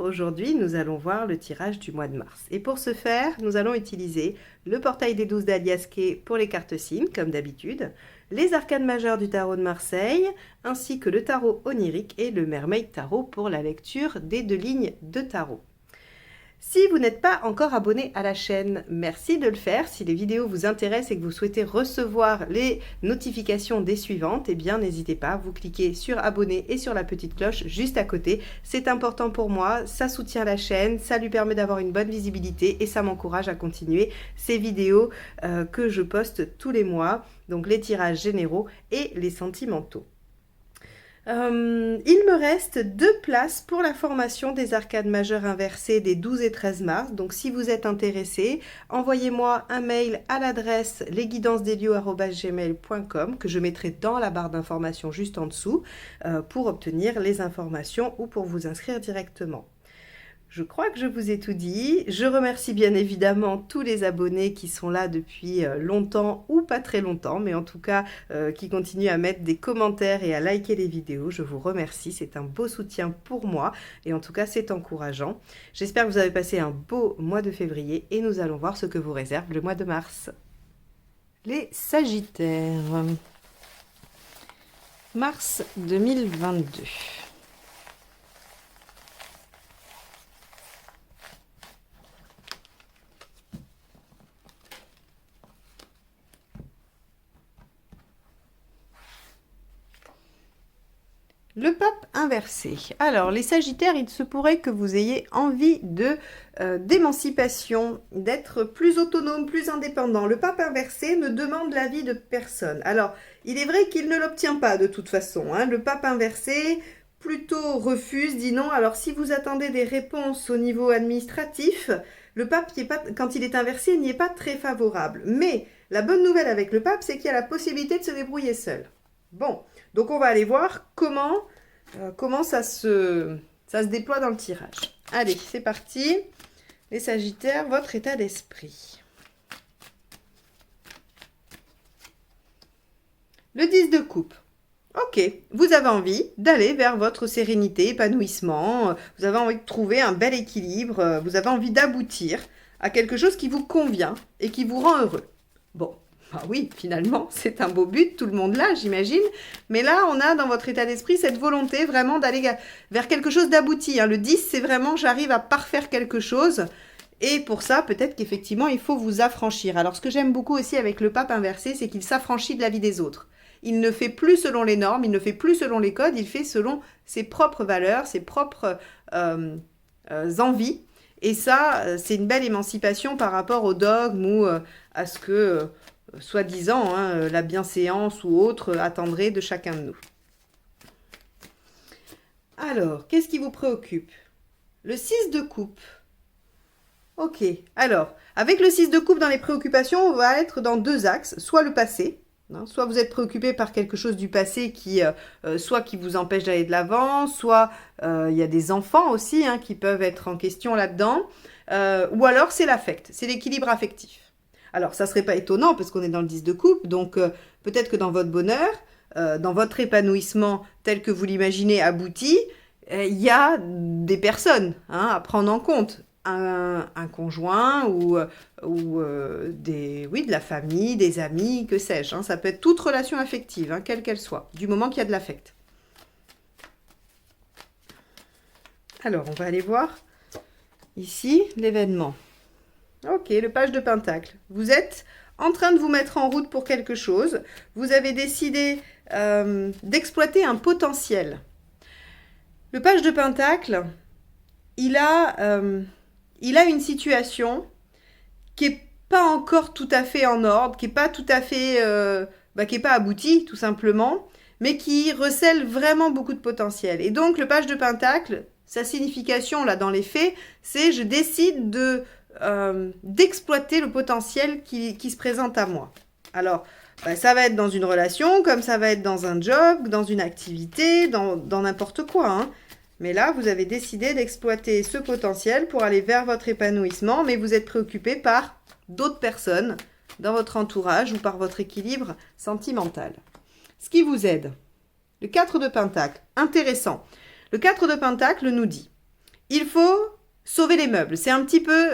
Aujourd'hui, nous allons voir le tirage du mois de mars. Et pour ce faire, nous allons utiliser le portail des 12 d'Aliasquet pour les cartes signes, comme d'habitude, les arcanes majeures du tarot de Marseille, ainsi que le tarot onirique et le Mermaid Tarot pour la lecture des 2 lignes de tarot. Si vous n'êtes pas encore abonné à la chaîne, merci de le faire. Si les vidéos vous intéressent et que vous souhaitez recevoir les notifications des suivantes, eh bien n'hésitez pas, vous cliquez sur abonner et sur la petite cloche juste à côté. C'est important pour moi, ça soutient la chaîne, ça lui permet d'avoir une bonne visibilité et ça m'encourage à continuer ces vidéos que je poste tous les mois, donc les tirages généraux et les sentimentaux. Il me reste 2 places pour la formation des arcades majeures inversées des 12 et 13 mars. Donc si vous êtes intéressé, envoyez-moi un mail à l'adresse lesguidancesdelio@gmail.com que je mettrai dans la barre d'informations juste en dessous pour obtenir les informations ou pour vous inscrire directement. Je crois que je vous ai tout dit. Je remercie bien évidemment tous les abonnés qui sont là depuis longtemps ou pas très longtemps, mais en tout cas qui continuent à mettre des commentaires et à liker les vidéos. Je vous remercie, c'est un beau soutien pour moi et en tout cas c'est encourageant. J'espère que vous avez passé un beau mois de février et nous allons voir ce que vous réserve le mois de mars. Les Sagittaires. Mars 2022. Le pape inversé. Alors, les Sagittaires, il se pourrait que vous ayez envie d'émancipation, d'être plus autonome, plus indépendant. Le pape inversé ne demande l'avis de personne. Alors, il est vrai qu'il ne l'obtient pas de toute façon. Hein. Le pape inversé plutôt refuse, dit non. Alors, si vous attendez des réponses au niveau administratif, le pape, quand il est inversé, n'y est pas très favorable. Mais la bonne nouvelle avec le pape, c'est qu'il y a la possibilité de se débrouiller seul. Bon, donc on va aller voir comment ça se déploie dans le tirage. Allez, c'est parti. Les Sagittaires, votre état d'esprit. Le 10 de coupe. Ok, vous avez envie d'aller vers votre sérénité, épanouissement. Vous avez envie de trouver un bel équilibre. Vous avez envie d'aboutir à quelque chose qui vous convient et qui vous rend heureux. Bon. Ah oui, finalement, c'est un beau but, tout le monde l'a, j'imagine. Mais là, on a dans votre état d'esprit cette volonté vraiment d'aller vers quelque chose d'abouti. Hein. Le 10, c'est vraiment, j'arrive à parfaire quelque chose. Et pour ça, peut-être qu'effectivement, il faut vous affranchir. Alors, ce que j'aime beaucoup aussi avec le pape inversé, c'est qu'il s'affranchit de la vie des autres. Il ne fait plus selon les normes, il ne fait plus selon les codes, il fait selon ses propres valeurs, ses propres envies. Et ça, c'est une belle émancipation par rapport au dogme ou à ce que... soi-disant, hein, la bienséance ou autre attendrait de chacun de nous. Alors, qu'est-ce qui vous préoccupe? Le 6 de coupe. Ok, alors, avec le 6 de coupe dans les préoccupations, on va être dans 2 axes. Soit le passé, hein, soit vous êtes préoccupé par quelque chose du passé qui, soit qui vous empêche d'aller de l'avant, soit il y a des enfants aussi hein, qui peuvent être en question là-dedans, ou alors c'est l'affect, c'est l'équilibre affectif. Alors, ça ne serait pas étonnant parce qu'on est dans le 10 de coupe, donc peut-être que dans votre bonheur, dans votre épanouissement tel que vous l'imaginez abouti, il y a des personnes hein, à prendre en compte. Un conjoint ou de la famille, des amis, que sais-je. Hein, ça peut être toute relation affective, hein, quelle qu'elle soit, du moment qu'il y a de l'affect. Alors, on va aller voir ici l'événement. Ok, le page de Pentacle. Vous êtes en train de vous mettre en route pour quelque chose. Vous avez décidé d'exploiter un potentiel. Le page de Pentacle, il a une situation qui n'est pas encore tout à fait en ordre, qui n'est pas tout à fait, qui n'est pas aboutie, tout simplement, mais qui recèle vraiment beaucoup de potentiel. Et donc, le page de Pentacle, sa signification, là, dans les faits, c'est je décide d'exploiter le potentiel qui se présente à moi. Alors, ça va être dans une relation, comme ça va être dans un job, dans une activité, dans n'importe quoi. Hein. Mais là, vous avez décidé d'exploiter ce potentiel pour aller vers votre épanouissement, mais vous êtes préoccupé par d'autres personnes dans votre entourage ou par votre équilibre sentimental. Ce qui vous aide. Le 4 de Pentacle, intéressant. Le 4 de Pentacle nous dit il faut sauver les meubles. C'est un petit peu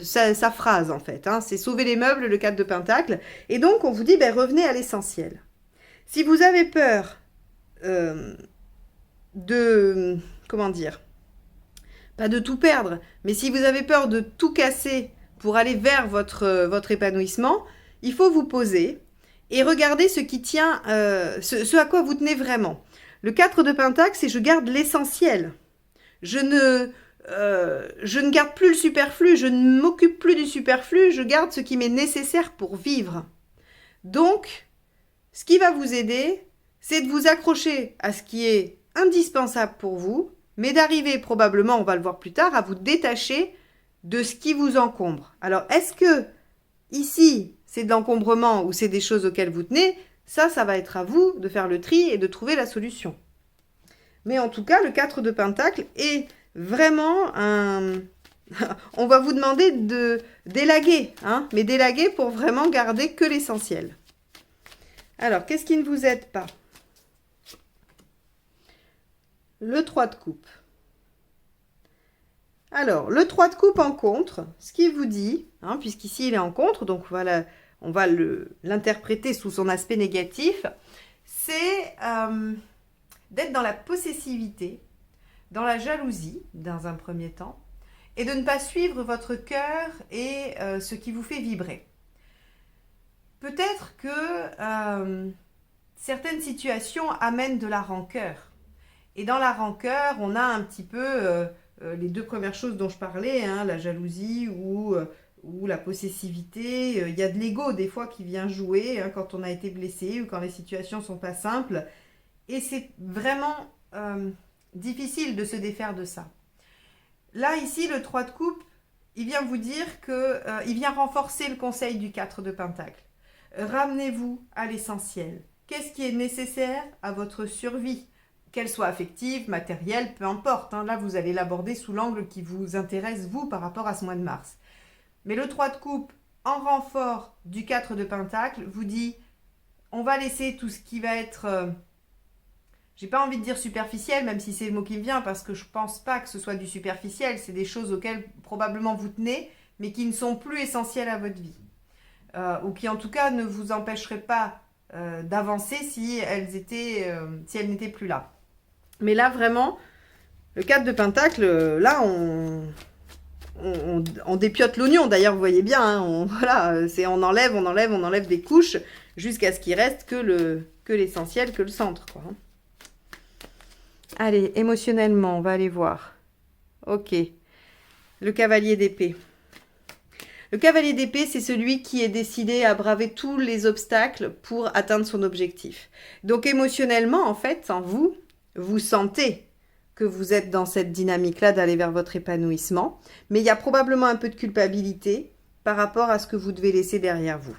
sa phrase en fait. Hein. C'est sauver les meubles, le 4 de Pentacle. Et donc on vous dit, ben, revenez à l'essentiel. Si vous avez peur de... Comment dire? Pas de tout perdre, mais si vous avez peur de tout casser pour aller vers votre épanouissement, il faut vous poser et regarder ce qui tient, ce à quoi vous tenez vraiment. Le 4 de Pentacle, c'est je garde l'essentiel. Je ne garde plus le superflu, je ne m'occupe plus du superflu, je garde ce qui m'est nécessaire pour vivre. Donc, ce qui va vous aider, c'est de vous accrocher à ce qui est indispensable pour vous, mais d'arriver probablement, on va le voir plus tard, à vous détacher de ce qui vous encombre. Alors, est-ce que ici, c'est de l'encombrement ou c'est des choses auxquelles vous tenez? Ça va être à vous de faire le tri et de trouver la solution. Mais en tout cas, le 4 de Pentacle est vraiment un... On va vous demander de d'élaguer, hein, mais d'élaguer pour vraiment garder que l'essentiel. Alors, qu'est-ce qui ne vous aide pas? Le 3 de coupe. Alors, le 3 de coupe en contre, ce qu'il vous dit, hein, puisqu'ici il est en contre, donc voilà, on va l'interpréter sous son aspect négatif, c'est d'être dans la possessivité, dans la jalousie, dans un premier temps, et de ne pas suivre votre cœur et ce qui vous fait vibrer. Peut-être que certaines situations amènent de la rancœur. Et dans la rancœur, on a un petit peu les deux premières choses dont je parlais, hein, la jalousie ou la possessivité. Il y a de l'ego des fois qui vient jouer hein, quand on a été blessé ou quand les situations ne sont pas simples. Et c'est vraiment difficile de se défaire de ça. Là, ici, le 3 de coupe, il vient vous dire qu'il vient renforcer le conseil du 4 de Pentacle. Ramenez-vous à l'essentiel. Qu'est-ce qui est nécessaire à votre survie ? Qu'elle soit affective, matérielle, peu importe. Hein. Là, vous allez l'aborder sous l'angle qui vous intéresse, vous, par rapport à ce mois de mars. Mais le 3 de coupe, en renfort du 4 de Pentacle, vous dit, on va laisser tout ce qui va être, j'ai pas envie de dire superficiel, même si c'est le mot qui me vient, parce que je pense pas que ce soit du superficiel. C'est des choses auxquelles probablement vous tenez, mais qui ne sont plus essentielles à votre vie. Ou qui, en tout cas, ne vous empêcheraient pas d'avancer si elles n'étaient plus là. Mais là, vraiment, le 4 de Pentacle, là, on dépiote l'oignon. D'ailleurs, vous voyez bien, hein, on enlève des couches jusqu'à ce qu'il reste que l'essentiel, que le centre. Quoi. Allez, émotionnellement, on va aller voir. Ok. Le cavalier d'épée. Le cavalier d'épée, c'est celui qui est décidé à braver tous les obstacles pour atteindre son objectif. Donc, émotionnellement, en fait, en vous, vous sentez que vous êtes dans cette dynamique-là d'aller vers votre épanouissement, mais il y a probablement un peu de culpabilité par rapport à ce que vous devez laisser derrière vous.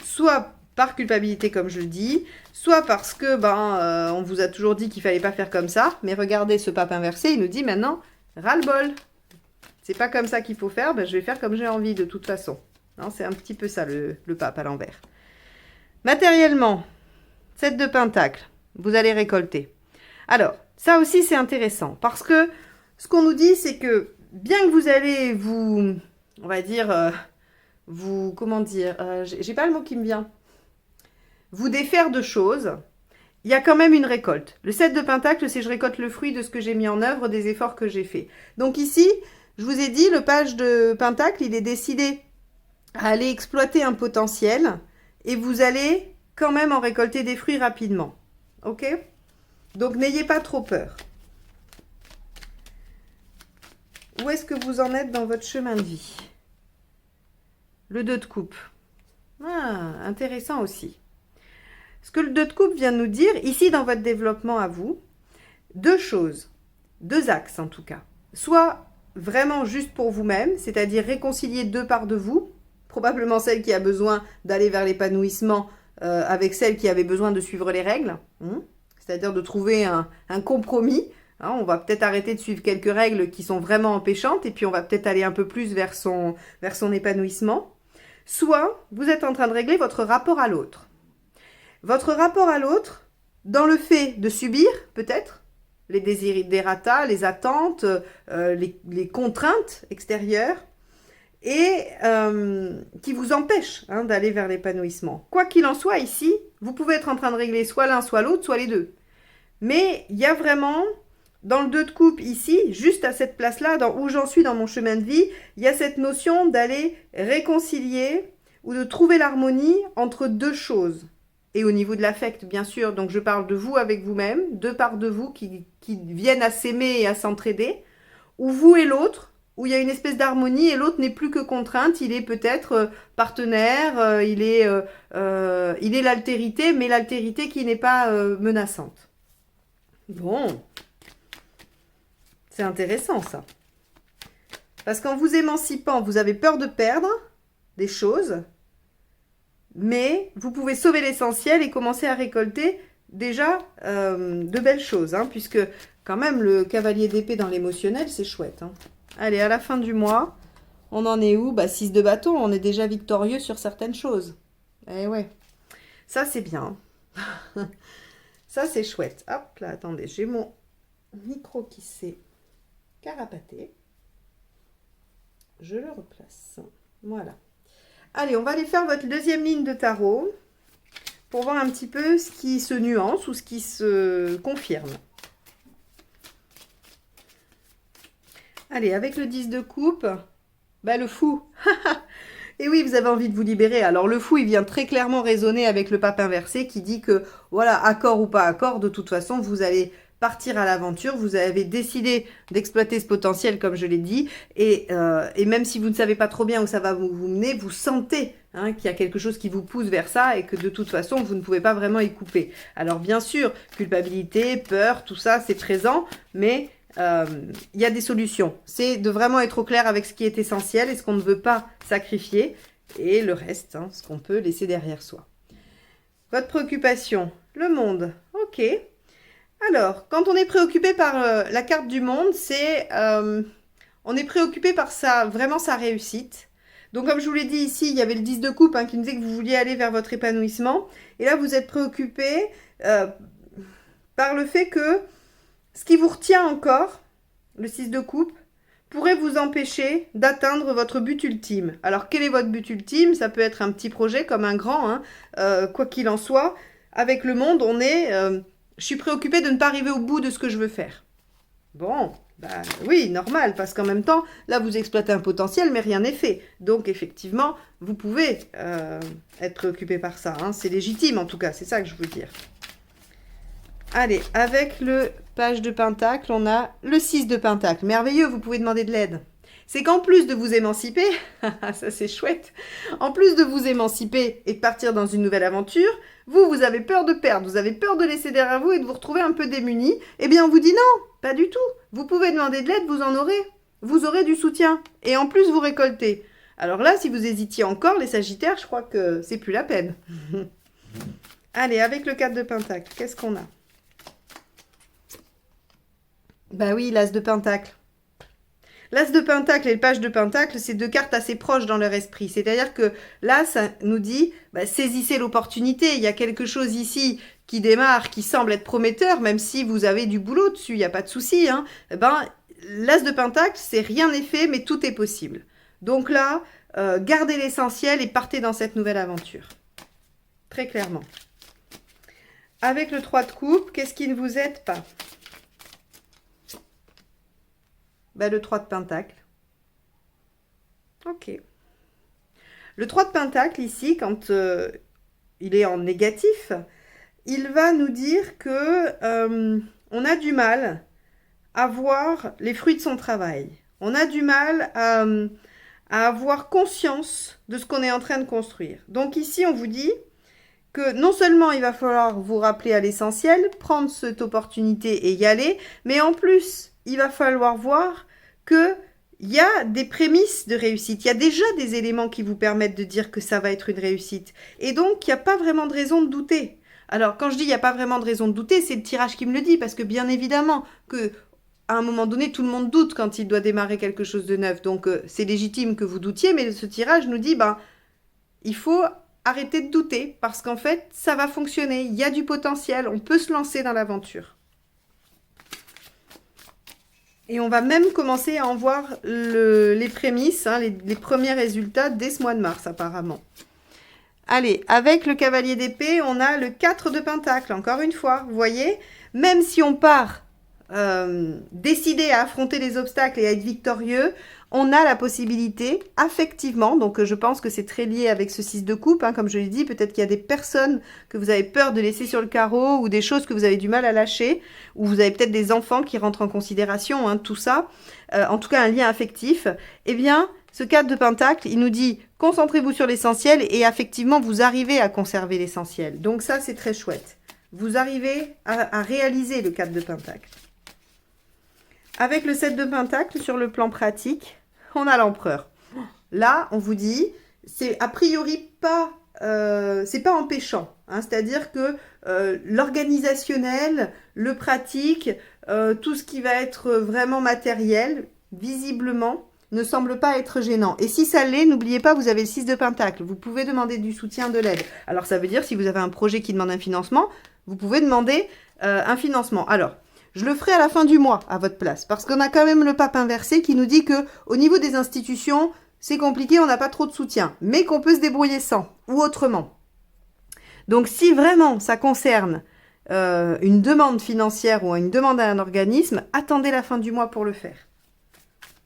Soit par culpabilité, comme je le dis, soit parce que on vous a toujours dit qu'il fallait pas faire comme ça, mais regardez ce pape inversé, il nous dit maintenant, ras-le-bol. C'est pas comme ça qu'il faut faire, je vais faire comme j'ai envie de toute façon. C'est un petit peu ça le pape à l'envers. Matériellement, 7 de Pentacle. Vous allez récolter. Alors, ça aussi, c'est intéressant. Parce que ce qu'on nous dit, c'est que bien que vous allez vous... On va dire... j'ai pas le mot qui me vient. Vous défaire de choses, il y a quand même une récolte. Le 7 de Pentacle, c'est je récolte le fruit de ce que j'ai mis en œuvre, des efforts que j'ai faits. Donc ici, je vous ai dit, le page de Pentacle, il est décidé à aller exploiter un potentiel et vous allez quand même en récolter des fruits rapidement. Ok ? Donc, n'ayez pas trop peur. Où est-ce que vous en êtes dans votre chemin de vie? Le 2 de coupe. Ah, intéressant aussi. Ce que le 2 de coupe vient nous dire, ici dans votre développement à vous, deux choses, deux axes en tout cas. Soit vraiment juste pour vous-même, c'est-à-dire réconcilier deux parts de vous, probablement celle qui a besoin d'aller vers l'épanouissement avec celle qui avait besoin de suivre les règles, c'est-à-dire de trouver un compromis. On va peut-être arrêter de suivre quelques règles qui sont vraiment empêchantes et puis on va peut-être aller un peu plus vers son épanouissement. Soit vous êtes en train de régler votre rapport à l'autre. Votre rapport à l'autre, dans le fait de subir, peut-être, les desiderata, les attentes, les contraintes extérieures, et qui vous empêchent d'aller vers l'épanouissement. Quoi qu'il en soit, ici, vous pouvez être en train de régler soit l'un, soit l'autre, soit les deux. Mais il y a vraiment, dans le 2 de coupe ici, juste à cette place-là, où j'en suis dans mon chemin de vie, il y a cette notion d'aller réconcilier ou de trouver l'harmonie entre deux choses. Et au niveau de l'affect, bien sûr, donc je parle de vous avec vous-même, deux parts de vous qui viennent à s'aimer et à s'entraider, ou vous et l'autre, où il y a une espèce d'harmonie et l'autre n'est plus que contrainte, il est peut-être partenaire, il est l'altérité, mais l'altérité qui n'est pas menaçante. Bon, c'est intéressant ça. Parce qu'en vous émancipant, vous avez peur de perdre des choses, mais vous pouvez sauver l'essentiel et commencer à récolter déjà de belles choses, puisque quand même le cavalier d'épée dans l'émotionnel, c'est chouette. Allez, à la fin du mois, on en est où? 6 de bâton, on est déjà victorieux sur certaines choses. Eh ouais, ça c'est bien. Ça c'est chouette. Hop là, attendez, j'ai mon micro qui s'est carapaté. Je le replace. Voilà. Allez, on va aller faire votre deuxième ligne de tarot pour voir un petit peu ce qui se nuance ou ce qui se confirme. Allez, avec le 10 de coupe, le fou. Et oui, vous avez envie de vous libérer. Alors, le fou, il vient très clairement résonner avec le pape inversé qui dit que, voilà, accord ou pas accord, de toute façon, vous allez partir à l'aventure. Vous avez décidé d'exploiter ce potentiel, comme je l'ai dit. Et même si vous ne savez pas trop bien où ça va vous mener, vous sentez qu'il y a quelque chose qui vous pousse vers ça et que de toute façon, vous ne pouvez pas vraiment y couper. Alors, bien sûr, culpabilité, peur, tout ça, c'est présent, mais il y a des solutions. C'est de vraiment être au clair avec ce qui est essentiel et ce qu'on ne veut pas sacrifier et le reste, ce qu'on peut laisser derrière soi. Votre préoccupation, le monde. Ok. Alors, quand on est préoccupé par la carte du monde, c'est on est préoccupé par vraiment sa réussite. Donc, comme je vous l'ai dit ici, il y avait le 10 de coupe qui nous disait que vous vouliez aller vers votre épanouissement. Et là, vous êtes préoccupé par le fait que ce qui vous retient encore, le 6 de coupe, pourrait vous empêcher d'atteindre votre but ultime. Alors, quel est votre but ultime? Ça peut être un petit projet comme un grand, quoi qu'il en soit. Avec le monde, on est... je suis préoccupée de ne pas arriver au bout de ce que je veux faire. Bon, oui, normal, parce qu'en même temps, là, vous exploitez un potentiel, mais rien n'est fait. Donc, effectivement, vous pouvez être préoccupé par ça. C'est légitime, en tout cas, c'est ça que je veux dire. Allez, avec le page de pentacle, on a le 6 de pentacle. Merveilleux, vous pouvez demander de l'aide. C'est qu'en plus de vous émanciper, ça c'est chouette, en plus de vous émanciper et de partir dans une nouvelle aventure, vous avez peur de perdre, vous avez peur de laisser derrière vous et de vous retrouver un peu démuni. Eh bien, on vous dit non, pas du tout. Vous pouvez demander de l'aide, vous en aurez. Vous aurez du soutien. Et en plus, vous récoltez. Alors là, si vous hésitiez encore, les Sagittaires, je crois que c'est plus la peine. Allez, avec le 4 de pentacle, qu'est-ce qu'on a? Oui, l'As de pentacle. L'As de pentacle et le page de pentacle, c'est deux cartes assez proches dans leur esprit. C'est-à-dire que là, ça nous dit, saisissez l'opportunité. Il y a quelque chose ici qui démarre, qui semble être prometteur, même si vous avez du boulot dessus, il n'y a pas de souci. L'As de pentacle, c'est rien n'est fait, mais tout est possible. Donc là, gardez l'essentiel et partez dans cette nouvelle aventure. Très clairement. Avec le 3 de coupe, qu'est-ce qui ne vous aide pas? Le 3 de pentacle. Ok. Le 3 de pentacle, ici, quand il est en négatif, il va nous dire que on a du mal à voir les fruits de son travail. On a du mal à avoir conscience de ce qu'on est en train de construire. Donc ici, on vous dit que non seulement il va falloir vous rappeler à l'essentiel, prendre cette opportunité et y aller, mais en plus, il va falloir voir qu'il y a des prémices de réussite. Il y a déjà des éléments qui vous permettent de dire que ça va être une réussite. Et donc, il n'y a pas vraiment de raison de douter. Alors, quand je dis il n'y a pas vraiment de raison de douter, c'est le tirage qui me le dit, parce que bien évidemment que à un moment donné, tout le monde doute quand il doit démarrer quelque chose de neuf. Donc, c'est légitime que vous doutiez, mais ce tirage nous dit, il faut arrêter de douter, parce qu'en fait, ça va fonctionner. Il y a du potentiel, on peut se lancer dans l'aventure. Et on va même commencer à en voir les prémices, hein, les premiers résultats dès ce mois de mars apparemment. Allez, avec le cavalier d'épée, on a le 4 de pentacle, encore une fois, vous voyez, même si on part décidé à affronter les obstacles et à être victorieux, on a la possibilité, affectivement, donc je pense que c'est très lié avec ce 6 de coupe, hein, comme je l'ai dit, peut-être qu'il y a des personnes que vous avez peur de laisser sur le carreau, ou des choses que vous avez du mal à lâcher, ou vous avez peut-être des enfants qui rentrent en considération, hein, tout ça, en tout cas un lien affectif, eh bien, ce 4 de pentacle, il nous dit, concentrez-vous sur l'essentiel, et effectivement, vous arrivez à conserver l'essentiel. Donc ça, c'est très chouette. Vous arrivez à réaliser le 4 de pentacle. Avec le 7 de pentacle, sur le plan pratique, on a l'empereur. Là, on vous dit, c'est a priori pas, c'est pas empêchant. Hein, c'est-à-dire que l'organisationnel, le pratique, tout ce qui va être vraiment matériel, visiblement, ne semble pas être gênant. Et si ça l'est, n'oubliez pas, vous avez le 6 de pentacle. Vous pouvez demander du soutien, de l'aide. Alors, ça veut dire, si vous avez un projet qui demande un financement, vous pouvez demander un financement. Alors, je le ferai à la fin du mois, à votre place, parce qu'on a quand même le pape inversé qui nous dit que au niveau des institutions, c'est compliqué, on n'a pas trop de soutien, mais qu'on peut se débrouiller sans, ou autrement. Donc, si vraiment ça concerne une demande financière ou une demande à un organisme, attendez la fin du mois pour le faire.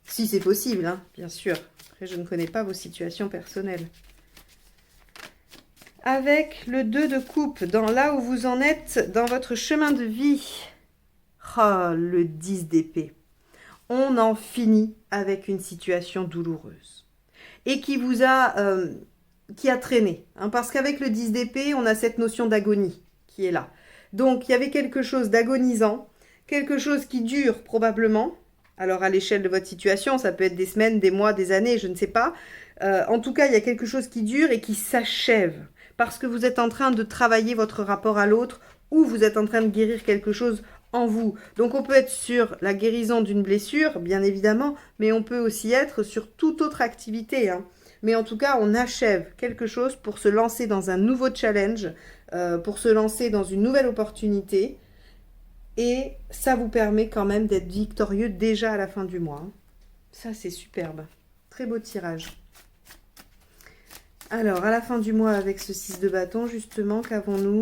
Si c'est possible, hein, bien sûr. Après, je ne connais pas vos situations personnelles. Avec le 2 de coupe, là où vous en êtes dans votre chemin de vie, oh, le 10 d'épée. On en finit avec une situation douloureuse. Et qui vous a, qui a traîné. Hein, parce qu'avec le 10 d'épée, on a cette notion d'agonie qui est là. Donc, il y avait quelque chose d'agonisant, quelque chose qui dure probablement. Alors, à l'échelle de votre situation, ça peut être des semaines, des mois, des années, je ne sais pas. En tout cas, il y a quelque chose qui dure et qui s'achève. Parce que vous êtes en train de travailler votre rapport à l'autre ou vous êtes en train de guérir quelque chose en vous. Donc, on peut être sur la guérison d'une blessure, bien évidemment, mais on peut aussi être sur toute autre activité. Hein. Mais en tout cas, on achève quelque chose pour se lancer dans un nouveau challenge, pour se lancer dans une nouvelle opportunité. Et ça vous permet quand même d'être victorieux déjà à la fin du mois. Ça, c'est superbe. Très beau tirage. Alors, à la fin du mois, avec ce 6 de bâton, justement, qu'avons-nous?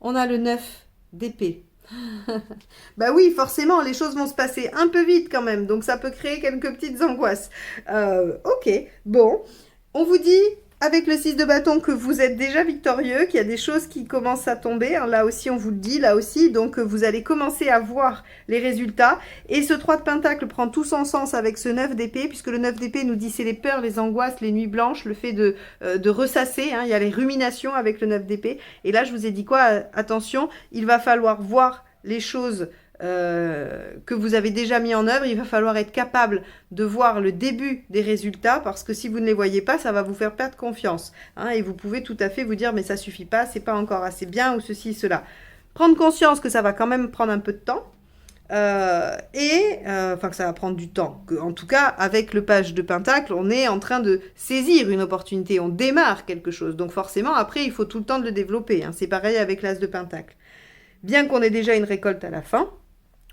On a le 9 d'épée. Bah oui, forcément, les choses vont se passer un peu vite quand même. Donc, ça peut créer quelques petites angoisses. Ok, bon. On vous dit, avec le 6 de bâton, que vous êtes déjà victorieux, qu'il y a des choses qui commencent à tomber. Hein, là aussi, on vous le dit, là aussi. Donc, vous allez commencer à voir les résultats. Et ce 3 de pentacle prend tout son sens avec ce 9 d'épée, puisque le 9 d'épée nous dit c'est les peurs, les angoisses, les nuits blanches, le fait de ressasser. Hein, il y a les ruminations avec le 9 d'épée. Et là, je vous ai dit quoi? Attention, il va falloir voir les choses que vous avez déjà mis en œuvre, il va falloir être capable de voir le début des résultats parce que si vous ne les voyez pas, ça va vous faire perdre confiance. Hein, et vous pouvez tout à fait vous dire mais ça suffit pas, c'est pas encore assez bien ou ceci, cela. Prendre conscience que ça va quand même prendre un peu de temps enfin que ça va prendre du temps. En tout cas, avec le page de pentacle, on est en train de saisir une opportunité, on démarre quelque chose. Donc forcément, après, il faut tout le temps de le développer. Hein. C'est pareil avec l'as de pentacle. Bien qu'on ait déjà une récolte à la fin,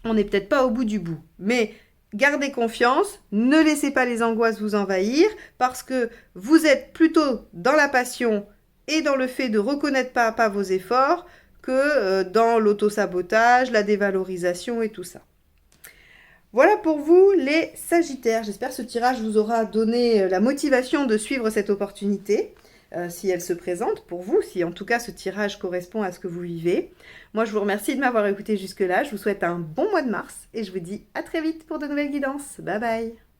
on n'est peut-être pas au bout du bout. Mais gardez confiance, ne laissez pas les angoisses vous envahir, parce que vous êtes plutôt dans la passion et dans le fait de reconnaître pas à pas vos efforts que dans l'auto-sabotage, la dévalorisation et tout ça. Voilà pour vous les Sagittaires. J'espère que ce tirage vous aura donné la motivation de suivre cette opportunité. Si elle se présente pour vous, si en tout cas ce tirage correspond à ce que vous vivez. Moi, je vous remercie de m'avoir écouté jusque-là. Je vous souhaite un bon mois de mars et je vous dis à très vite pour de nouvelles guidances. Bye bye!